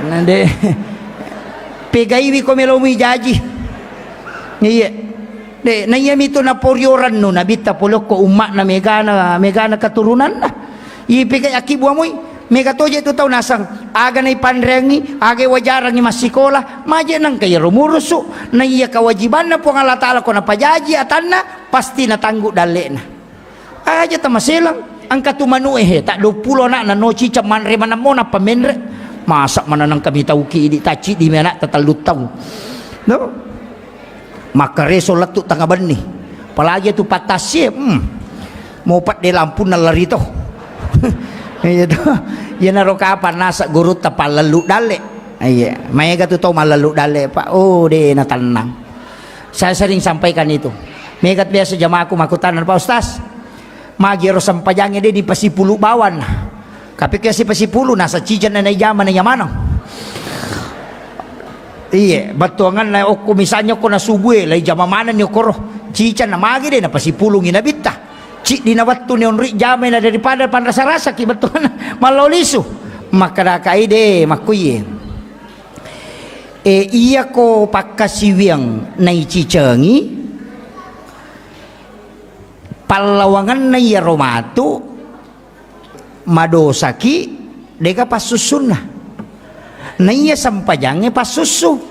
Nande pegaiwi ko melomi jaji. Iya. De nayami to na poryoran no nabita pulok ko umma na megana katurunan na. Ipigay akibu amoy mega toje to taw nasang aga nay panrengi aga wajarang ni masikola maje nang kay rumuruso na iya kewajiban na po ng Allah Ta'ala ko na pajaji atan na pasti natanggo dali na aja tamasilang ang katumanu tak 20 na noci caman reman mo na pamenre masak mananang kami tauki di taci di mana tatalutaw no maka resolat tu tangaban ni palagi tu patasye mau pat di lampu na larito itu ya naro kapan nasa guru tapal lalu dale iya maya tu tau malalu dale pak oh de na tenang saya sering sampaikan itu megat biasa jamaahku makutanan Pak Ustaz magiro sampajangnya de di pasipulu bawan tapi kasi pasipulu nasa cijan na yaman na yamanang iya batuangan na o misalnya ko na subuhe lay jamamanan niyo koro cijan na magi de na pasipulu nginabita cik dinawattu ni onri jamay na daripada panrasa-rasa kibatuan malolisu makarakai de makuye iya ko pakasiwiang naicicengi palawangan na iya romatu madosaki deka pasusunna na iya sampajangnya pasusu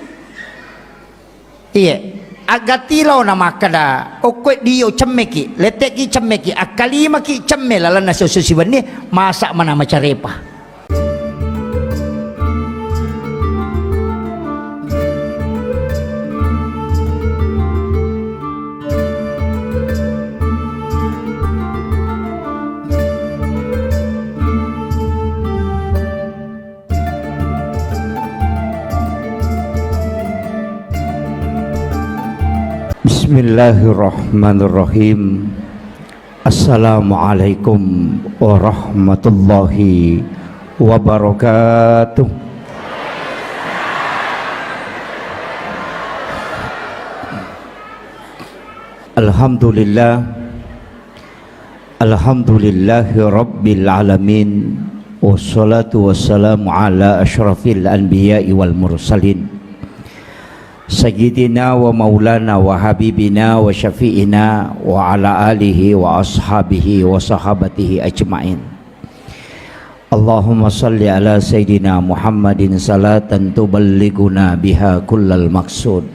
iya agatilaw na makada okwe diyo cemmeki leteki cemmeki akalima ki cemme lalan na sususiwan ni masak mana macarepa Bismillahirrahmanirrahim. Assalamualaikum warahmatullahi wabarakatuh. Alhamdulillah Alhamdulillahi rabbil alamin. Wassalatu wassalamu ala asyrafil anbiya'i wal mursalin Sayyidina wa maulana wa habibina wa syafi'ina wa ala alihi wa ashabihi wa sahabatihi ajma'in. Allahumma salli ala Sayyidina Muhammadin salatan tuballiguna biha kullal maqsud.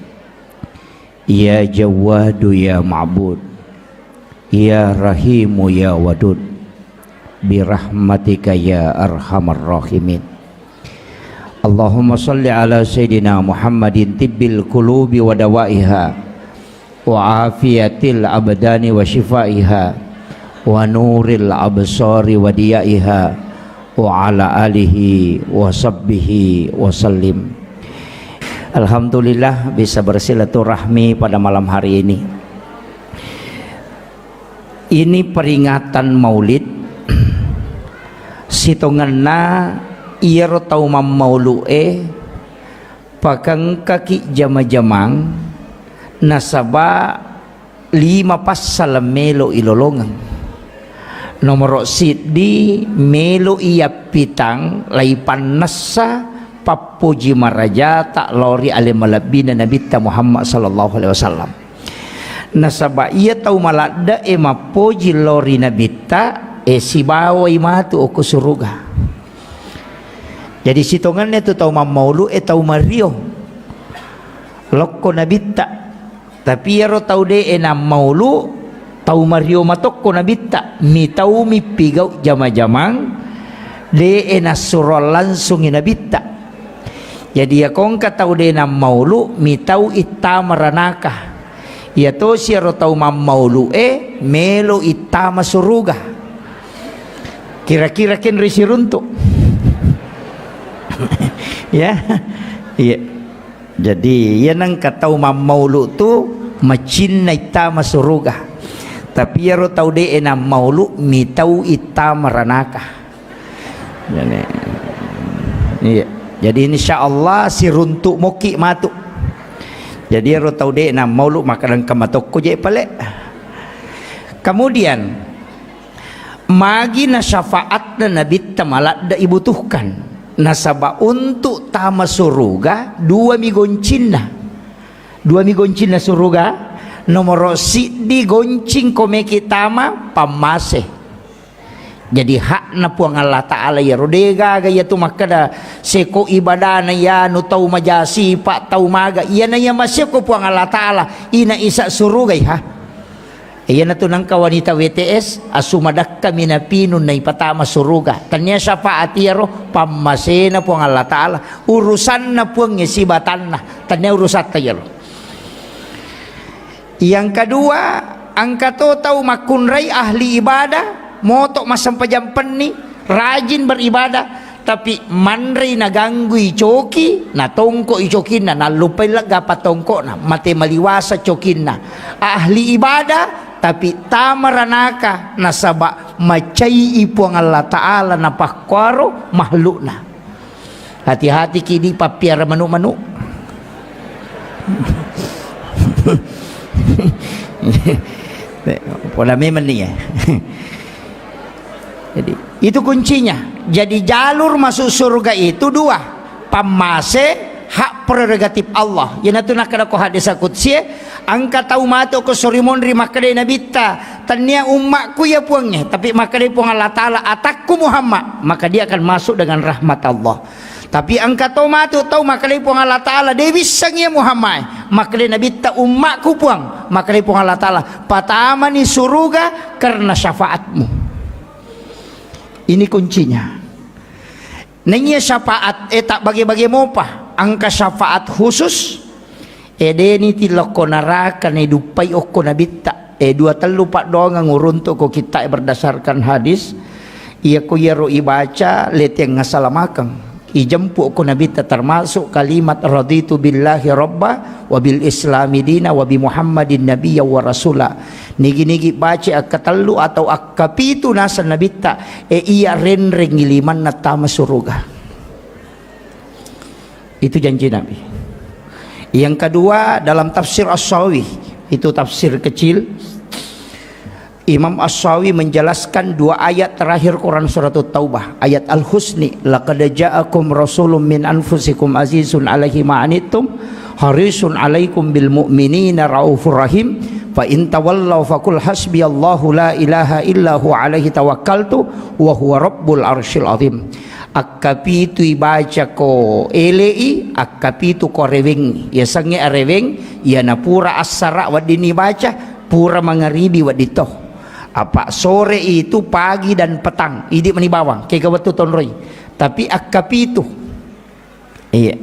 Ya Jawadu ya Ma'bud, Ya Rahimu ya Wadud, birahmatika ya arhamar rahimin. Allahumma salli ala Sayyidina Muhammadin tibbil qulubi wa dawaiha wa afiyatil abdani wa shifaiha wa nuril absari wa diyaiha wa ala alihi wa sabbihi wa sallim. Alhamdulillah bisa bersilaturahmi pada malam hari ini. Ini peringatan Maulid sitonganna iyaro tau mammaulu'e pakang kaki jama-jamang nasaba 5 pasal melo ilolongang nomor sidi melo iya pitang laipan nasa papuji maraja tak lori alimalabina nabita Muhammad sallallahu alaihi wasallam nasaba iya tau malada mapuji lori nabita sibawa imatu o kusuruga. Jadi sitongannya tu tau mammaulu tau mario lokko nabita tapi yaro tau de enam maulu tau mario matokko nabita mi tau mi pigau jama-jamang de enasuro langsung nabita. Jadi ya kong ka tau de enam maulu mi tau itama ranaka ya to si yaro tau mammaulu melo itama suruga kira-kira ken risiruntuk ya iya jadi ya nang katau mammaulu tu macin na itama suruga tapi ya ro tau de enam maulu mi tau itama ranaka iya jadi insyaallah si runtuk moki matu jadi ya ro tau de enam maulu makanan kamatokko je pale kemudian magi na syafaat na nabi tamalat da ibutuhkan nasaba untuk tama suruga dua migoncin na suruga nomor di goncing komeki tama pamase. Jadi hak na po ang Allah Ta'ala ya rodega gaya tu makada seko ibadah na ya no tau majasi pa tau maga iya na ya masiko po ang Allah Ta'ala ina isa surugay ha. Iya na to ng kawanita WTS asumadak kami na pinun na ipatama suruga tanya syafaat yaro pamase na po ang Allah Ta'ala urusan na po ang isibatan na tanya urusat tayo. Yang kedua ang katotaw makunray ahli ibadah moto masampajampan ni rajin beribadah tapi manray naganggu icoki na tongko icokin na nalupay laga patongko na mate maliwasa cokin na ahli ibadah tapi tamaranaka nasaba macai ipo ang Allah Ta'ala na pakwaro makhluk na. Hati-hati kini papiara manu-manu. Pola memang ni ya. Jadi itu kuncinya. Jadi jalur masuk surga itu dua. Pamase hak prerogatif Allah. Yan nato nakada ko hadis qudsi angka tau mato ko sorimon ri makade nabita tanya ummak ku ya puangnya tapi makade puang Allah Ta'ala atakku Muhammad maka dia akan masuk dengan rahmat Allah. Tapi angka tau mato tau makade puang Allah Ta'ala dewi sangnya Muhammad makade nabita ummak ku puang makade puang Allah Ta'ala patama ni suruga karena syafaatmu. Ini kuncinya. Nanya syafaat tak bagi-bagi mopa angka syafaat khusus edeni tiloko naraka ne dupai okko nabita dua telu pak doang nguruntuk ko kita berdasarkan hadis iya ko yero ibaca let yang ngasalamakang ijempu ko nabita termasuk kalimat raditu billahi rabba wa bil islami dina wa bi muhammadin nabiyya wa rasula nigi-nigi baca akatelu atau akapitu nasa nabita iya renreng ngiliman na tama suruga. Itu janji Nabi. Yang kedua dalam tafsir As-Sawi itu tafsir kecil Imam As-Sawi menjelaskan dua ayat terakhir Quran surat Taubah ayat Al-Husni laqad ja'akum rasulun min anfusikum azizun alaihi ma anittum harisun alaikum bil mu'minina raufur rahim fa in tawallaw faqul hasbiyallahu la ilaha illa huwa alaihi tawakkaltu wa huwa rabbul arsyil azim. Akapitu ibaca ko elei akapitu ko reweng ya sange areweng ya napura asara wadini baca pura mangaribi wadito apa sore itu pagi dan petang idi manibawang kaya gawatu tonroy tapi akapitu iya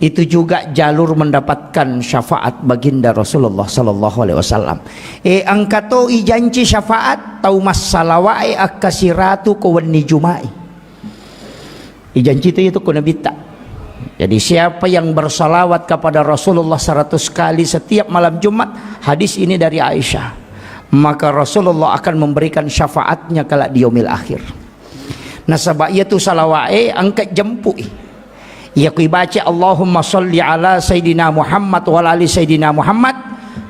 itu juga jalur mendapatkan syafaat baginda Rasulullah sallallahu alaihi wasallam angkato ijanci syafaat tau masalawai akasiratu ko wani jumai ijanci itu kuna bita. Jadi siapa yang bersalawat kepada Rasulullah 100 kali setiap malam Jumat, hadis ini dari Aisyah, maka Rasulullah akan memberikan syafaatnya kala di yaumil akhir. Nasaba itu salawae angkat jempu. Ya ku baca Allahumma sholli ala sayidina Muhammad wa ala ali sayidina Muhammad.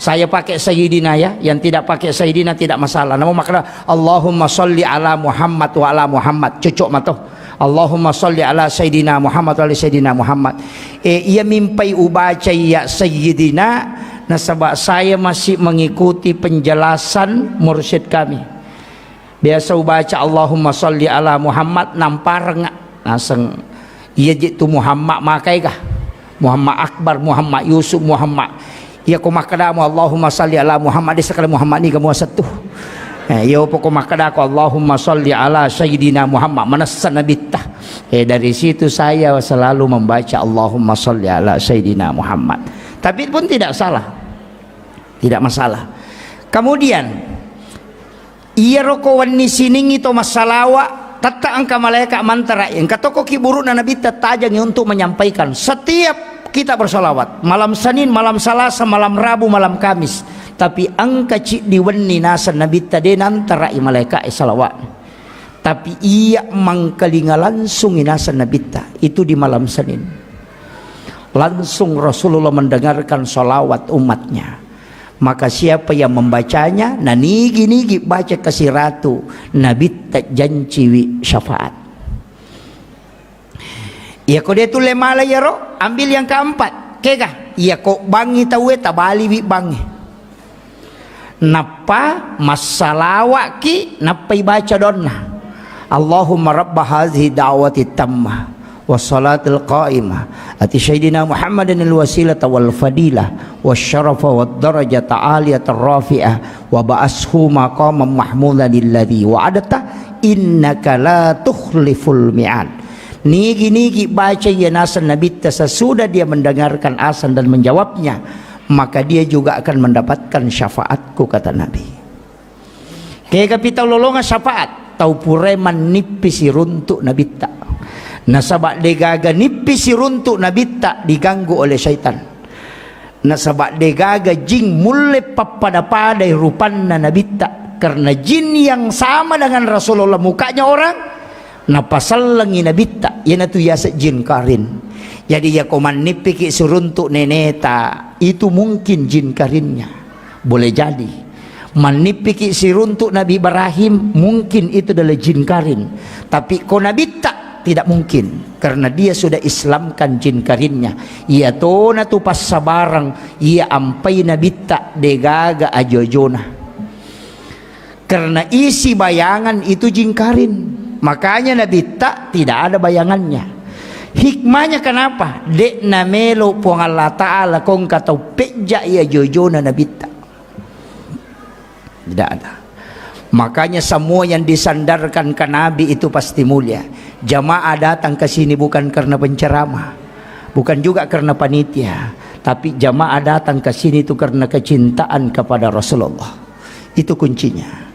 Saya pakai sayidina ya, yang tidak pakai sayidina tidak masalah. Namun makna Allahumma sholli ala Muhammad wa ala Muhammad. Cocok matoh. Allahumma sholli ala Sayyidina Muhammad wa ala Sayyidina Muhammad. Ia mimpai ubaca ya Sayyidina nasabak saya masih mengikuti penjelasan mursyid kami. Biasa ubaca Allahumma sholli ala Muhammad nampar naseng ia jitu Muhammad makai kah? Muhammad Akbar, Muhammad Yusuf, Muhammad. Ia ko makadamu Allahumma sholli ala Muhammad di sekali Muhammad ni kamu satu. Ya pokok makada ko Allahumma sholli ala Sayyidina Muhammad manassan nabita. Dari situ saya selalu membaca Allahumma sholli ala Sayyidina Muhammad. Tapi pun tidak salah. Tidak masalah. Kemudian iya roko wani sining itu masalawa tata angka malaikat mantara yang katoko kiburu na nabi tatajang untuk menyampaikan setiap kita bersalawat malam Senin, malam Selasa, malam Rabu, malam Kamis. Tapi angka cik diweni nasa nabi tadi antara malaikat salawat. Tapi ia mangkalinga langsung nasa nabi itu di malam Senin. Langsung Rasulullah mendengarkan salawat umatnya. Maka siapa yang membacanya, nigi baca kasih ratu nabi tak janji syafaat. Iya ko dia tu lemala ya ro, ambil yang keempat. Kega, iya ko bangi tawe tabali wi bangi. Napa masalawa ki napa ibaca donna. Allahumma rabba hadhihi da'wati tammah wassalatul qa'imah ati sayyidina Muhammadan alwasilata wal fadilah wasyarafa wad darajata aliyatar rafi'ah wa ba'ashu maqaman mahmudan alladhi wa'adata innaka la tukhliful mi'ad. Nigi baca ya nasan Nabi sesudah dia mendengarkan asan dan menjawabnya, maka dia juga akan mendapatkan syafaatku, kata Nabi. Kaya kapitaw lolonga syafaat tau pureman nipisi runtuk nabita. Nasabak degaga nipisi runtuk nabita diganggu oleh syaitan. Nasabak degaga jing mulai papada-padai rupanna nabita. Karena jin yang sama dengan Rasulullah mukanya orang, napasallangi nabita, yana tu yasa jin karin. Jadi ya koman nipiki suruntuk neneta, itu mungkin jin karinnya. Boleh jadi. Manipiki siruntuk Nabi Ibrahim, mungkin itu adalah jin karin. Tapi ko nabita tidak mungkin, karena dia sudah islamkan jin karinnya. Ia tona tu pas sabarang, ia ampai nabita degaga ajojona. Karena isi bayangan itu jin karin, makanya nabita tidak ada bayangannya. Hikmahnya kenapa? Dek namelo puang Allah Ta'ala kong katau peja ia jojona nabita. Tidak ada. Makanya semua yang disandarkan ke Nabi itu pasti mulia. Jamaah datang ke sini bukan karena penceramah, bukan juga karena panitia, tapi jamaah datang ke sini itu karena kecintaan kepada Rasulullah. Itu kuncinya.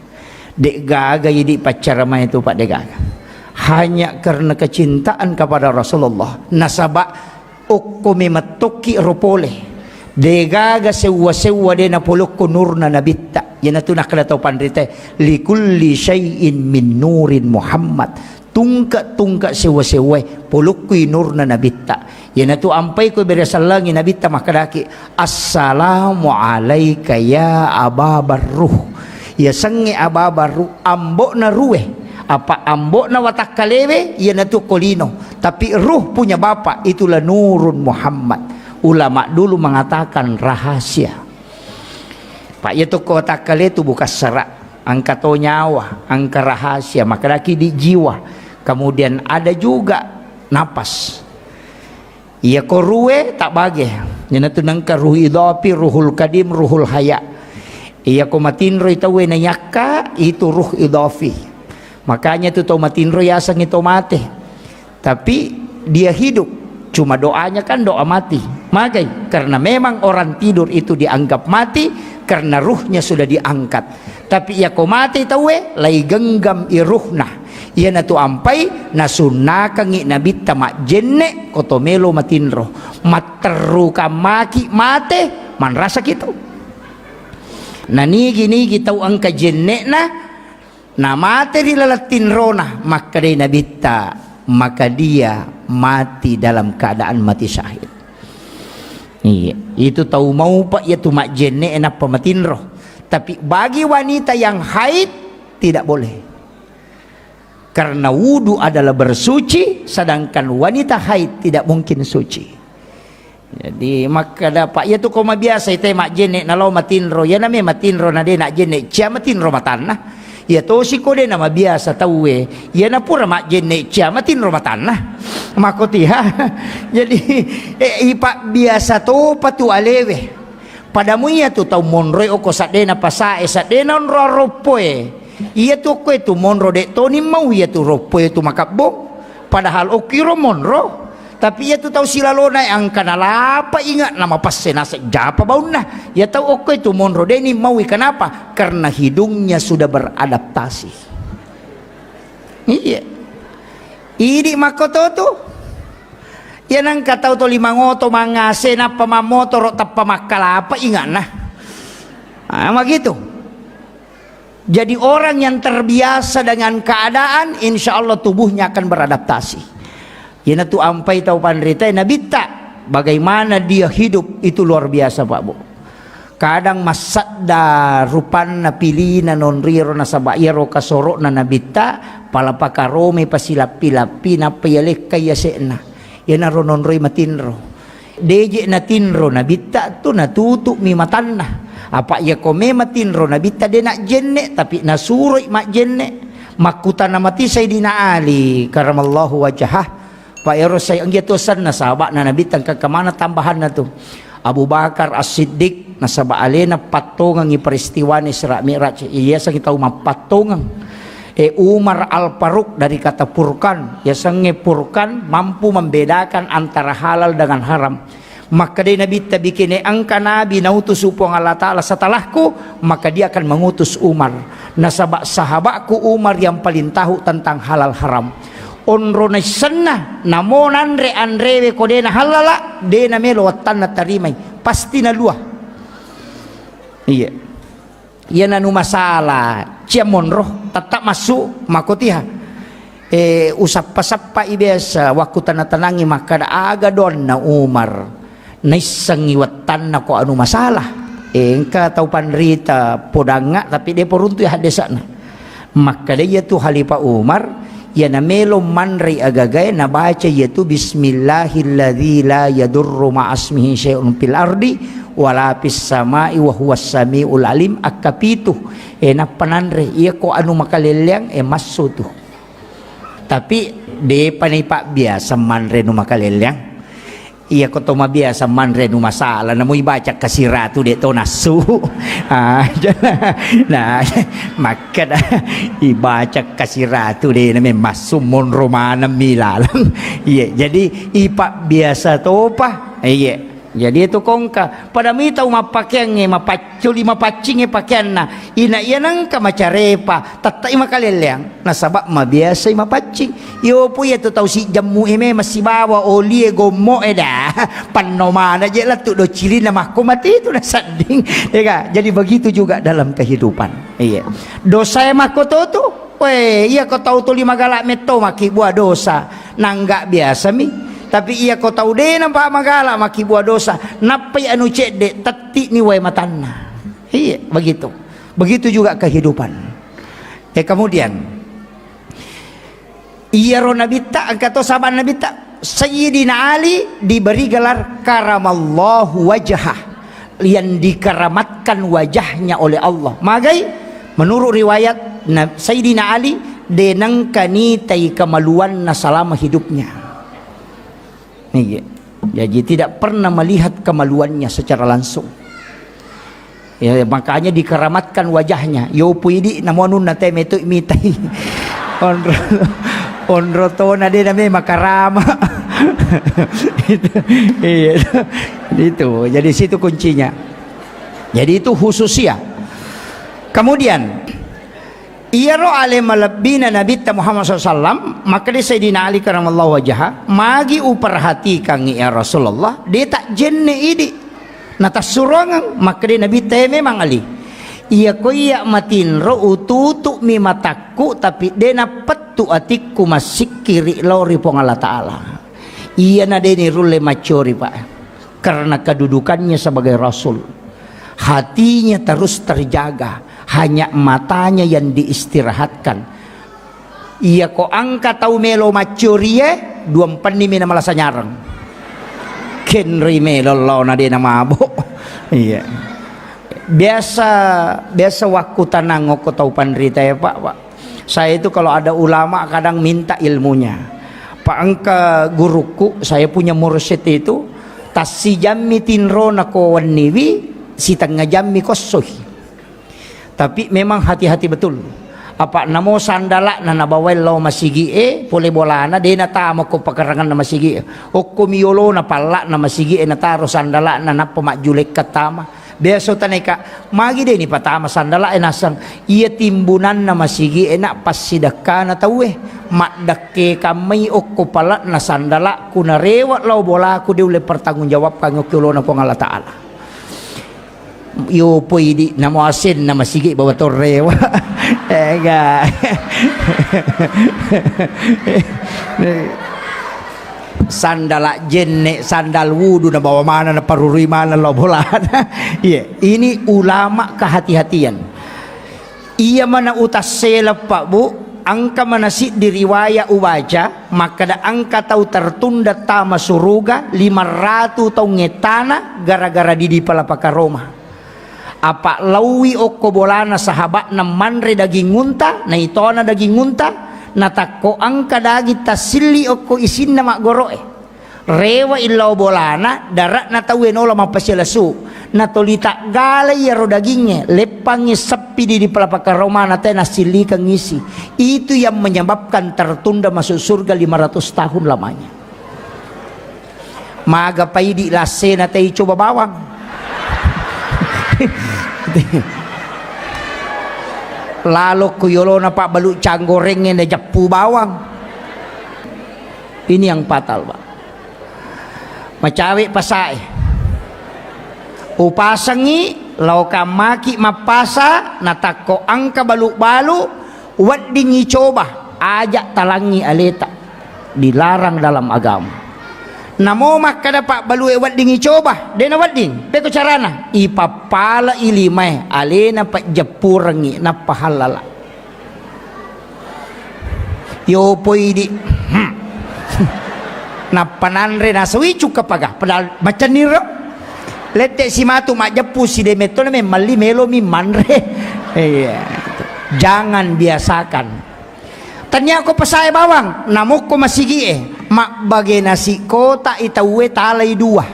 Dek gaga jadi pacarama itu Pak Dek gaga. Hanya karena kecintaan kepada Rasulullah. Nasabak ukumi matuki ropole. Degaga sewa-sewa dena polok nurna nabita. Yana tu nak tahu pandrite likulli syai'in min nurin Muhammad. Tungka sewa-sewa polok nurna nabita. Yana tu ampai ko beresalangi nabita makadaki assalamu alayka ya ababarruh. Ya sange ababarruh ambok na ruwe. Apa ambok na watak kalewe yana tu kolino. Tapi ruh punya bapa itulah nurun Muhammad. Ulama dulu mengatakan rahasia. Pak itu kota kale itu bukan serak, angka to nyawa, angka rahasia, maka lagi di jiwa. Kemudian ada juga napas. Ia korue tak bagi. Yana tu nangka ruh idapi, ruhul kadim, ruhul haya. Ia ko matinro itawe na yaka itu ruh idafi. Makanya tu to matinro yasang itu mati. Tapi dia hidup. Cuma doanya kan doa mati. Magai karena memang orang tidur itu dianggap mati karena ruhnya sudah diangkat. Tapi ya ko mati tawe lai genggam iruhna. Ia na tu ampai nasunakang nabita mak jenne kotomelo matinro. Matteru kamaki mate man rasa gitu. Nigi tau angka jenne na mate dilalatin rona maka day nabita, maka dia mati dalam keadaan mati syahid. Iya, itu tahu mau pak ya tu mak jenne enak pematin roh. Tapi bagi wanita yang haid tidak boleh. Karena wudu adalah bersuci, sedangkan wanita haid tidak mungkin suci. Jadi maka dapat ya tu koma biasa itu mak jenne nalau matin roh. Ya namanya matin roh nade nak jenne cia matin roh matanah. Ya to si kode nama biasa tahu ya na pura mak jenne cia matin rumah tanah makotiha. Jadi ipak biasa to patu alewe padamu ya tu tau monroy oko sadena pasae sadena onro ropoe iya tu ko itu monro de toni mau ya tu ropoe tu makabbo padahal okiro monro. Tapi ya tu tahu silalona yang kanalapa ingat nama pas senasa japa baunna. Ya tahu oke itu monro deni mau kenapa? Karena hidungnya sudah beradaptasi. Iya. Ini makoto tu. Ya nang katau to limangoto mangase napa mamoto ro tappa makalapa ingat nah. Gitu. Jadi orang yang terbiasa dengan keadaan, insya Allah tubuhnya akan beradaptasi. Yana tu ampai tau pandrita nabita bagaimana dia hidup itu luar biasa Pak Bu. Kadang masadda rupanna pilina nonriro na sabayaro kasoro na nabita palapakaromi pasilapi-lapi na payalek kaya sena. ya naronon roy matinro deje na tinro na bitta tu natutu mi matanna apa ya kome matinro na bitta de nak jenne tapi nasuroy mak jenne makuta na mati Sayyidina Ali karamallahu wajhah Pak Eros saya anggitusan na sahabat na nabitang kakamana tambahan na tu Abu Bakar As-Siddiq nasaba alena patungang iperistiwa ni Isra Mi'raj iya sa kita patungang Umar Al-Faruq dari kata purkan ya sange purkan mampu membedakan antara halal dengan haram maka dia Nabi bikin angka Nabi nautus upang Allah Ta'ala setelahku maka dia akan mengutus Umar nasaba sahabatku Umar yang paling tahu tentang halal haram onro na sana namonan re andrewe kodena halala dena melo watan na tarimay pasti na luah iya iya nanu masalah ciamon roh tetap masuk makotiha usap-pasapa ibiasa waktu tanah-tanangi maka aga don na Umar naisangi watan na ko anu masalah engka tau panrita podanga tapi dia poruntu ya hadesana maka dia tu Khalifah Umar ya namelo manri agagay na baca yaitu bismillahilladzi la yadurru ma'asmihi syai'un fil ardi wala fis sama'i wa huwas samiul alim akapitu na pananre iya ko anu makalelyang masuto tapi de panipa biasa manre nu makalelyang iya ko to mabiasa manre nu masalah namoy baca kasiratu de to nasu nah maka ibaca kasiratu de na masumon romana milalang iya jadi ipa biasa to pa iya jadi itu kongka pada mita mapakyang mapaculi mapacing pakyan na ina yanang ka macarepa tatai makalelyang nasabak mabiasa mapacing yo po ya to tau si jamu masih bawa oli gomo eda panomana je lah tu do ciri nama aku mati itu dah sanding ya jadi begitu juga dalam kehidupan iya dosa makoto tu iya kau tahu tu 5 galak meto maki buah dosa nanggak biasa mi tapi iya kau tahu deh nampak magala maki buah dosa napai anu cek dek teti ni wai matanna iya begitu juga kehidupan kemudian iya ro nabita angkato sahabat nabita Sayyidina Ali diberi gelar karamallahu wajhah yang dikeramatkan wajahnya oleh Allah magai menurut riwayat Sayyidina Ali denang kanitai kemaluan na selama hidupnya jadi tidak pernah melihat kemaluannya secara langsung ya makanya dikeramatkan wajahnya yo puidi namonun nate metu mitai onro to na de name makarama itu jadi situ kuncinya jadi itu khususnya kemudian iya ro ale malabina Nabi Muhammad SAW maka dia Sayyidina Ali karamallahu wajhah magi uperhatikan ya Rasulullah dia tak jenne idi nata surangan maka dia Nabi memang Ali iya ko iya matin ro ututu mi mataku tapi dia napet tu atiku masik kiri lori pong Allah Ta'ala iya na deni rule macori pak karena kedudukannya sebagai Rasul hatinya terus terjaga hanya matanya yang diistirahatkan iya ko angka tau melo macurie 24 mina malasa nyarang kenri melo lo na de na mabok iya biasa waktu tanang ko tau panrita ya pak saya itu kalau ada ulama kadang minta ilmunya pak angka guruku saya punya mursyid itu tasi jammi tinro na ko waniwi si tengah jammi kosohi tapi memang hati-hati betul apa namo sandala na nabawel lo masigi pole bolana de na tama ko pakarangan na masigi o kumiyolo na pala na masigi na taro sandala na napamajulek katama beso taneka magi de ni patama sandala nasang iya timbunan na masigi na pasidaka na tawe makdakke kami o ko pala na sandala kunarewa lo bola ku diule pertanggungjawab kang kilo na ko Allah Ta'ala yo pwede na mo asin na masigi bawa torrewa enggak sandala jenne sandal wudu na bawa mana na paruri mana lo bolan iya ini ulama kehati-hatian iya mana utas selap pak bu angka manasi di riwayat ubaca maka da angka tahu tertunda tama suruga 500 tahun ngetana gara-gara di palapaka Roma. Apa lawi okko bolana sahabat na manre daging unta na itona daging unta na takko angka dagi tasili okko isin na magoroe rewa illaw bolana darat na tawen ola mapasilasu na tolita galay yaro dagingnya lepangnya sepi di palapaka Roma na tena sili kang isi. Itu yang menyebabkan tertunda masuk surga 500 tahun lamanya. Maga paidi lase na tayo coba bawang. Lalu kuyolo na pak balu canggorengnya na japu bawang. Ini yang fatal, Pak. Macawe pasai upasangi lauka maki mapasa natako angka balu-balu waddingi coba ajak talangi aleta dilarang dalam agama. Namo maka dapat balu waddingi coba dena wadding peko carana ipapala ilimai alena pak jepurangi na pahalala yo poidi na pananre na sawi cuka paga padahal macam niro lete si matu mak jepu si demeto na mali melo mi manre. Jangan biasakan. Tanya ko pasay bawang namuk ko masigi mak bagi nasi kota itawe talay dua.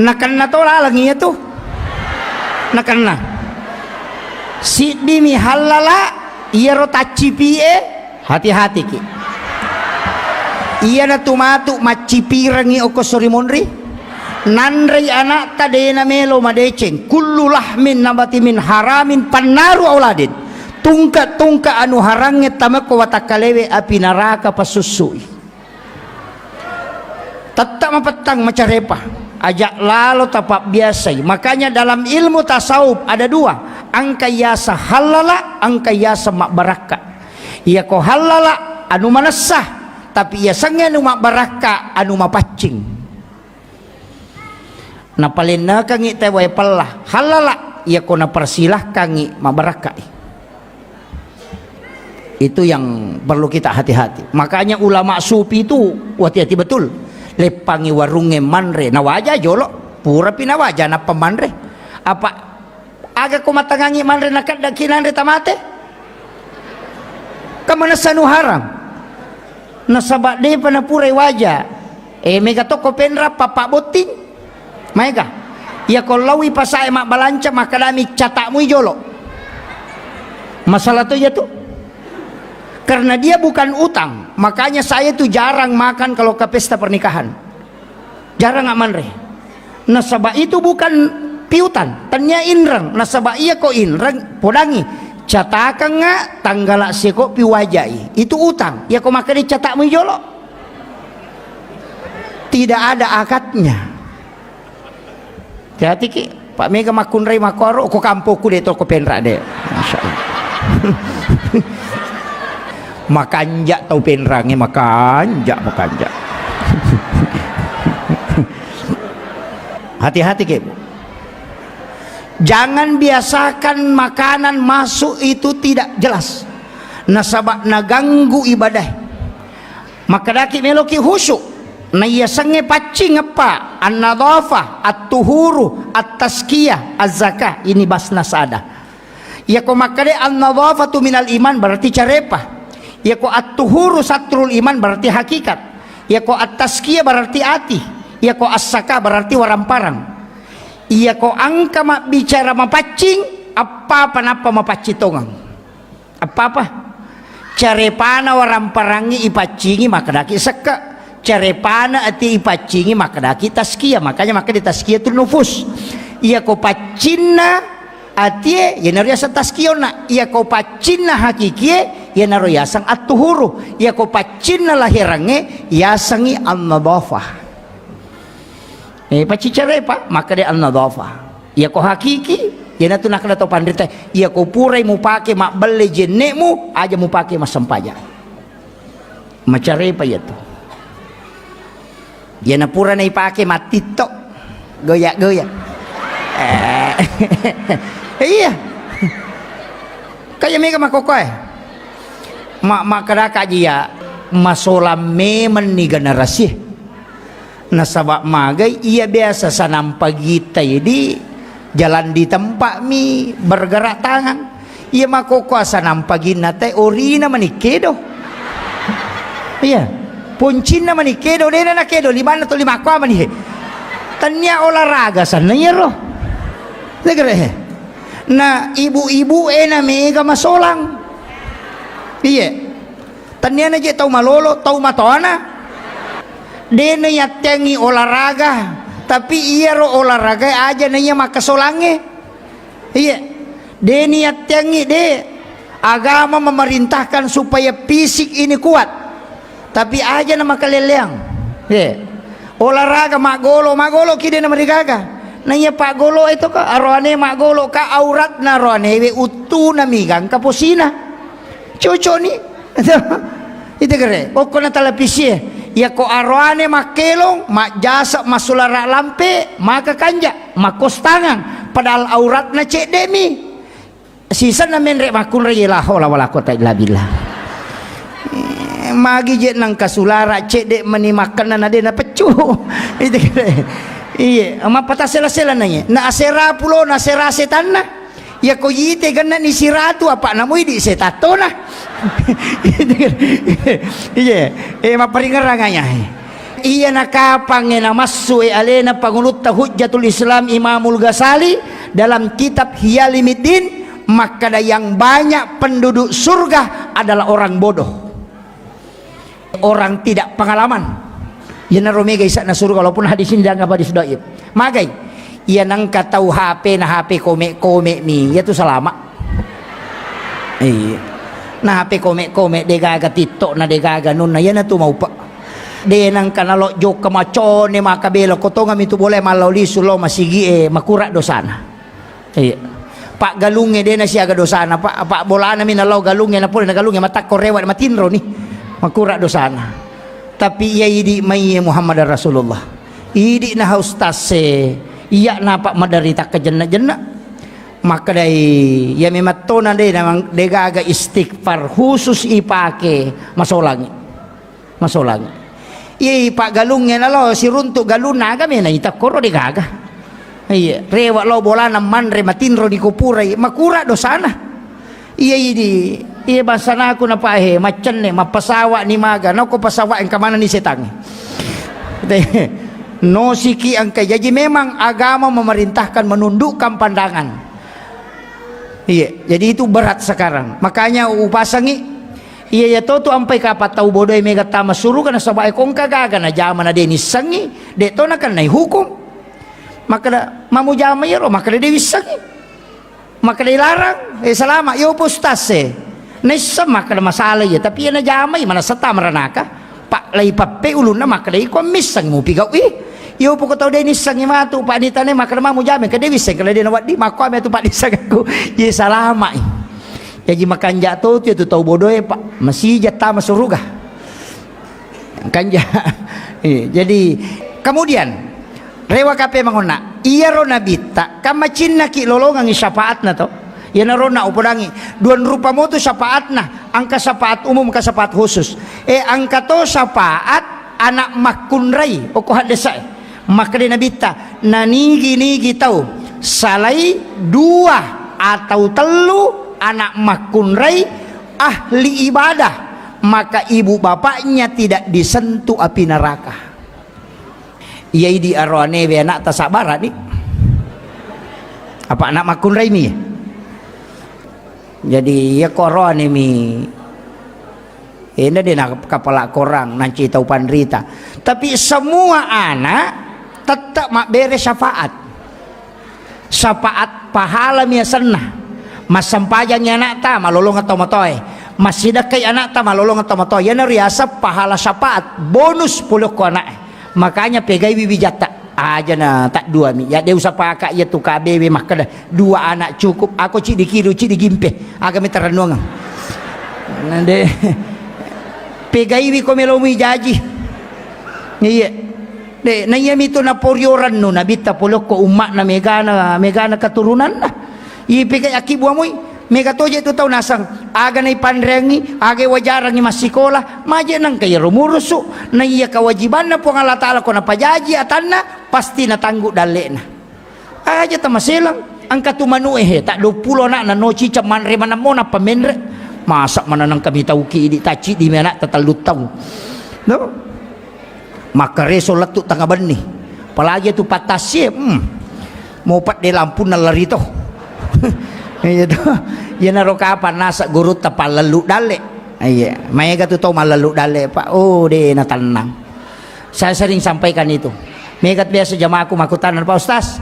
Nakan na to lalangi itu. Nakan na. Si dimi halala iya rotacipi hati-hati ki. Iya na tumatu macipirangi oko sorimonri. Nandri anak tadena melo madeceng. Kullu lahmin nabati min haramin pannaru auladin. Tungka anu harangnya tamako watakalewe api neraka pasusui. Tetap mapetang macarepa. Ajak lalu tapak biasa. Makanya dalam ilmu tasawuf ada dua. Angka yasa halala, angka yasa mak baraka. Ia ko halala anu manasah, tapi ia sange anu mak baraka anu mapacing. Na palena kangi tewai pelah halala ia ko na persilah kangi mak baraka. Itu yang perlu kita hati-hati. Makanya ulama sufi itu hati-hati betul. Lepangi warunge manre na wajah jolo pura pinawaja na pemanre. Apa aga ko matangangi manre nakat dakinan re tamate kamana sanu haram nasabak de panapure waja mega toko penra papa boting mega ya kolawi pasai mak balanca makadami catakmu jolo masalah tuh ya tuh karena dia bukan utang makanya saya tuh jarang makan kalau ke pesta pernikahan jarang nggak manre nasabak itu bukan piutan tanya inrang nasabak iya ko inrang podangi catakan nga tanggala seko piwajai itu utang ya ko maka dicatak jolo tidak ada akadnya. Hati ki Pak Mega makunrai makoro ko kampoku de toko penra de masyaallah. Makanja tau penrange makanja. Hati-hati ke Bu. Jangan biasakan makanan masuk itu tidak jelas. Nasabak naganggu ibadah. Maka daki meloki khusyuk. Na iya sange pacing apa? An-nadhafah, at-tuhuru, at-tazkiyah, az-zakah. Ini basnas ada. Ya ko makade an-nadhafatu minal iman berarti carepah. Ya ko at-tuhuru satrul iman berarti hakikat. Ya ko at-tazkiyah berarti ati. Ya ko as-zakah berarti waramparang. Iya ko angka mak bicara mapacing apa napa mapacitongang apa carepana waramparangi ipacingi maka daki seka carepana ati ipacingi maka daki taskiyah makanya maka di taskiyah tu nufus iya ko pacinna ati ya naroyasa taskiyona iya ko pacinna hakikie ya naroyasang at-tuhuru iya ko pacinna lahirange yasangi an-nadhafah. Pacicare pa maka dia an-nadhafah ya ko hakiki ya natu nak dato pandita ya ko purai mu pake mak belle jenemu aja mu pake mas sampaja macare pa ya to ya na pura na ipake matito goyak. Iya. Kaya mega makokoy. Makadaka dia masolam memen ni generasi. Nasabak magay iya biasa sanam pagita di jalan di tempat mi bergerak tangan. Iya makoko sanam pagi nate orina manikedo. Iya. Puncin na manikedo dena na kedo 5 atau 5 kwa manihe. Tanya olahraga sana ya roh. Negere. Na ibu-ibu na mega masolang. Iya. Tanya na je tau malolo, tau matona. Dena yatengi olahraga, tapi iya ro olahraga aja nanya makasolange. Iya. Deni yatengi de agama memerintahkan supaya fisik ini kuat. Tapi aja nama kaleleang. Iya. Olahraga magolo kide na marigaga. Nanya Pak Golo itu ka arwane magolo ka aurat na arwane we utu na migang kaposina. Cuco ni. Itu kere. Pokok na televisi ya ko arwane makelong mak jasa masulara lampe maka kanja makos tangan padahal aurat na cek demi sisa na menrek makun rela hola wala kota illa billah. Magi je nang kasulara cek dek meni makan na de na pecu. Itu kere. Iya, ama patah sela-sela nanya. Na asera pulo na sera setan na. Ya ko yite ganna ni siratu apa namu di setato na. Iya, maparingaranganya. Iya nakapang na masu alena pangulut Hujjatul Islam Imamul Ghazali dalam kitab Hiyalimiddin, maka yang banyak penduduk surga adalah orang bodoh. Orang tidak pengalaman. Ya naromega isa na surga walaupun hadis ini dianggap hadis dhaif. Magai ia nang katau HP na HP komek mi ya tu selama. Iya. Na HP komek de gaga TikTok na de gaga nun na yan na tu mau pa. De nang kanalo jok kamachone makabelo kotonga mi tu boleh malau lisulo masigi makura dosana. Iya. Pak galunge de na siya ga dosana pak bola na mi nalau galunge na pole na galunge matak korewat matinro ni. Makura dosana. Tapi ia idi mai Muhammad Rasulullah idi na haustase iya napa madarita ke jenna maka dari ya mematona de namang degaga istighfar khusus ipake masolangi iya pak galungnya nalo si runtuk galuna kami na itakoro degaga iya rewa lo bolana manre matinro di kupura makura dosana iya idi iya basana aku na pahe macen ne mapasawa ni maga no ko pasawa ang kamana ni setang no siki ang kay jadi memang agama memerintahkan menundukkan pandangan. Iya jadi itu berat sekarang makanya upasangi iya ya to ampai kapat tau bodoh mega tama suruh kana sabae kong kagaga na jama na deni sangi de to na kan nai hukum maka da mamu jama ya ro maka de wisangi maka dilarang selama yo postase Nesa maka masalah ya tapi yana jamai mana seta meranaka pak lai pape ulun na maka dai komis sang mu pigau yo poko tau dai nisang matu pak ditane maka mamu jamai ke dewi sang kala dia nawat di mako ame tu pak disang aku ye salama ya ji makan jatuh tu tau bodoh pak masih jatah masuruga kanja jadi kemudian rewa kape mangona iya ro nabita kama cinna ki lolongang syafaat na to ya narona upodangi duan rupa mo tu syafaat na angka syafaat umum ka syafaat khusus angka to syafaat anak makunrai o ko hadesa maka de nabita nanigi tau salai 2 atau telu anak makunrai ahli ibadah maka ibu bapaknya tidak disentuh api neraka. Iya di arwane be anak tasabara ni apa anak makunrai mi jadi ya koron ini ini dia kepala korang nanti tahu pandrita tapi semua anak tetap mak beres syafaat pahala mia senah mas sampajangnya anak ta malolong atau matoy masih dekai anak ta malolong atau matoy ya riasa pahala syafaat bonus puluh ko anak makanya pegai bibi jata aja na tak 2 mi ya dia usah pakai ya tu KBW mah kada 2 anak cukup aku ci dikiru ci digimpe aga mi terenung nande pegai wi ko melomi jaji iya De nayami to na poryoran no nabita pulok ko umma na megana katurunan na. Ipikay akibuwa moy mega toje to taw nasang aga nay panrengi aga wajarang ni masikola maje nang kay rumuruso na iya kawajiban na po ang Allah Ta'ala ko na pajaji atan na pasti natanggo dali na aja tamasilang ang katumanu tak 20 na nochi caman reman mo na pamenre masak mana nang kami tauki di taci di mana tatalutaw no maka resolat tu tangaban ni palagi tu patasye mau pat de lampu na larito itu ya naro kapan nasa guru tapal lalu dale iya maya tu tahu malalu dale pak oh de na tenang saya sering sampaikan itu megat biasa jamaahku makutan Pak Ustaz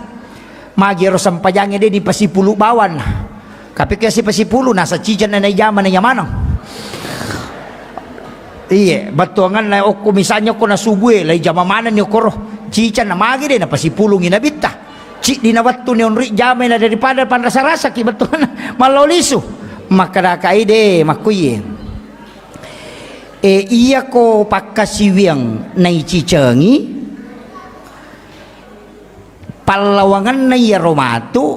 magiro sampajangnya de di pasipulu bawan tapi kasi pasipulu nasa cijan na yaman na yamanang iya batuangan na o misalnya ko na subuhe lay jamamanan niyo koro cijan na magi de na pasipulong inabita cik dinawat ni onri jamay na daripada panrasa-rasa kibetulan maloliso makarakai de makuye iya ko pakasiwiang na icicengi palawangan na iya romatu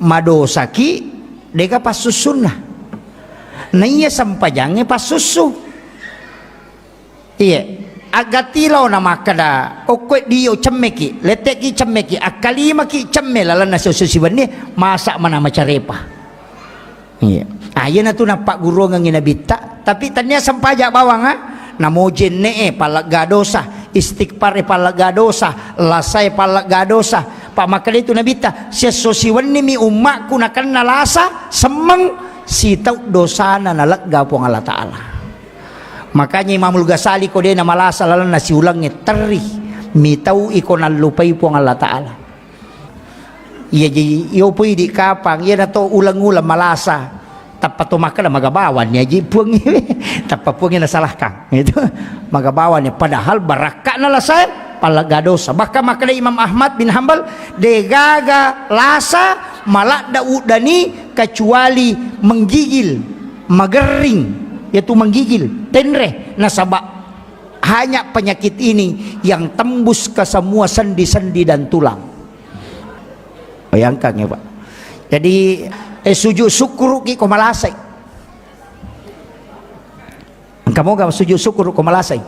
madosaki deka pasusun na iya sampajangnya pasusu iya agatilaw na makada okwe diyo cemmeki leteki cemmeki akalima ki cemme lalan na sususiwan ni masak mana macarepa iya ayan na to na pak guru ng inabita tapi tanya sampaja bawang namojen ne palagadosa istighfar palagadosa lasay palagadosa pamakali to nabita siya susiwan ni mi umma kunakan nalasa semang sitaw dosa na nalagga po ng Allah Ta'ala. Makanya Imamul Ghazali ko din na malasa lalo na siulangnya teri mitaw iko na lupay po ang Allah Ta'ala iya iyo po di kapang iya na to ulang-ulang malasa tapatumakala magabawan niya di puang tapapuangin na salah kang itu magabawan niya padahal baraka na lasay palagadosa baka makala Imam Ahmad bin Hanbal degaga lasa malak daudani kecuali menggigil magering yaitu menggigil tenre nasabak hanya penyakit ini yang tembus ke semua sendi-sendi dan tulang bayangkan ya Pak jadi sujud syukur ki komalasay kamu gak sujud syukur komalasay